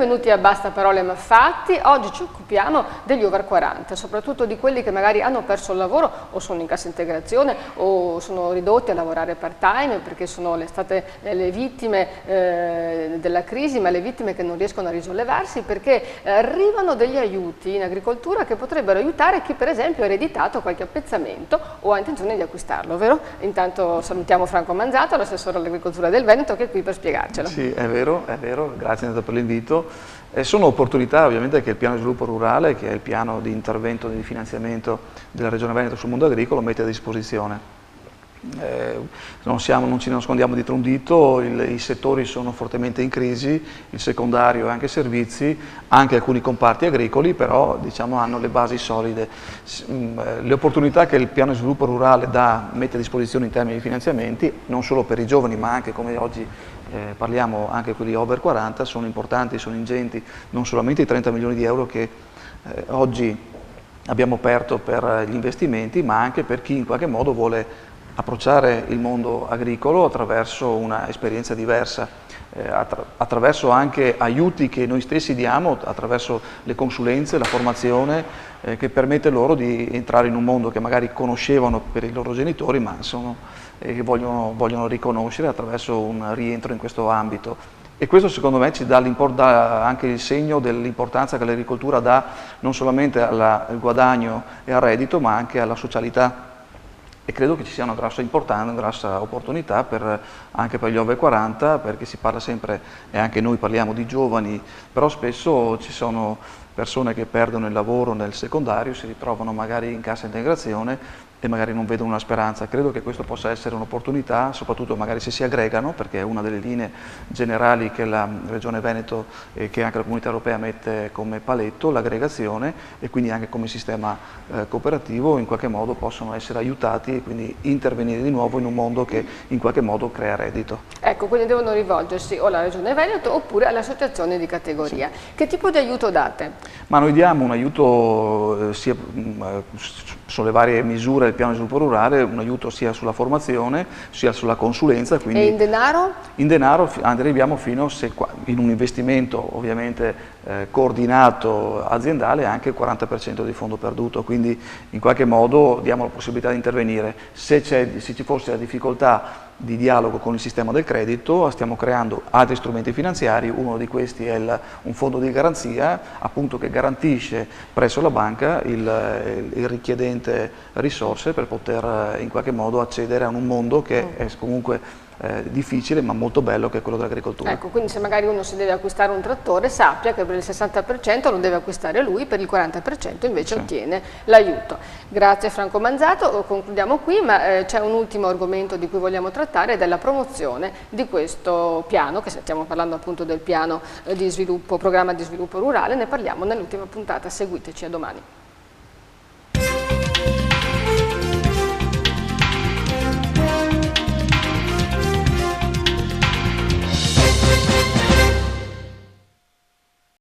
Benvenuti a Basta Parole ma Fatti. Oggi ci occupiamo degli over 40, soprattutto di quelli che magari hanno perso il lavoro o sono in cassa integrazione o sono ridotti a lavorare part time perché sono state le vittime della crisi, ma le vittime che non riescono a risollevarsi perché arrivano degli aiuti in agricoltura che potrebbero aiutare chi per esempio ha ereditato qualche appezzamento o ha intenzione di acquistarlo, vero? Intanto salutiamo Franco Manzato, l'assessore all'agricoltura del Veneto, che è qui per spiegarcelo. Sì, è vero, grazie per l'invito. Sono opportunità ovviamente che il piano di sviluppo rurale, che è il piano di intervento di finanziamento della Regione Veneto sul mondo agricolo, mette a disposizione. Non ci nascondiamo dietro un dito, i settori sono fortemente in crisi, il secondario e anche i servizi, anche alcuni comparti agricoli, però diciamo, hanno le basi solide. Le opportunità che il piano di sviluppo rurale mette a disposizione in termini di finanziamenti, non solo per i giovani ma anche come oggi parliamo anche quelli over 40, sono importanti, sono ingenti, non solamente i 30 milioni di euro che oggi abbiamo aperto per gli investimenti, ma anche per chi in qualche modo vuole approcciare il mondo agricolo attraverso una esperienza diversa, attraverso anche aiuti che noi stessi diamo, attraverso le consulenze, la formazione che permette loro di entrare in un mondo che magari conoscevano per i loro genitori ma che vogliono riconoscere attraverso un rientro in questo ambito. E questo secondo me ci dà anche il segno dell'importanza che l'agricoltura dà non solamente al guadagno e al reddito ma anche alla socialità. E credo che ci sia una grossa opportunità anche per gli over 40, perché si parla sempre, e anche noi parliamo di giovani, però spesso ci sono persone che perdono il lavoro nel secondario, si ritrovano magari in cassa integrazione e magari non vedono una speranza. Credo che questo possa essere un'opportunità, soprattutto magari se si aggregano, perché è una delle linee generali che la Regione Veneto e che anche la Comunità Europea mette come paletto, l'aggregazione, e quindi anche come sistema cooperativo in qualche modo possono essere aiutati e quindi intervenire di nuovo in un mondo che in qualche modo crea reddito. Ecco, quindi devono rivolgersi o alla Regione Veneto oppure alle associazioni di categoria. Sì. Che tipo di aiuto date? Ma noi diamo un aiuto sia sulle varie misure del piano di sviluppo rurale, un aiuto sia sulla formazione sia sulla consulenza. Quindi e in denaro? In denaro arriviamo fino in un investimento ovviamente coordinato aziendale anche il 40% di fondo perduto, quindi in qualche modo diamo la possibilità di intervenire. Se ci fosse la difficoltà di dialogo con il sistema del credito, stiamo creando altri strumenti finanziari, uno di questi è un fondo di garanzia appunto che garantisce presso la banca il richiedente risorse per poter in qualche modo accedere a un mondo che è comunque difficile ma molto bello, che è quello dell'agricoltura. Ecco, quindi se magari uno si deve acquistare un trattore sappia che per il 60% lo deve acquistare lui, per il 40% invece sì, ottiene l'aiuto. Grazie Franco Manzato, concludiamo qui, ma c'è un ultimo argomento di cui vogliamo trattare ed è la promozione di questo piano, che stiamo parlando appunto del piano di sviluppo, programma di sviluppo rurale, ne parliamo nell'ultima puntata, seguiteci, a domani.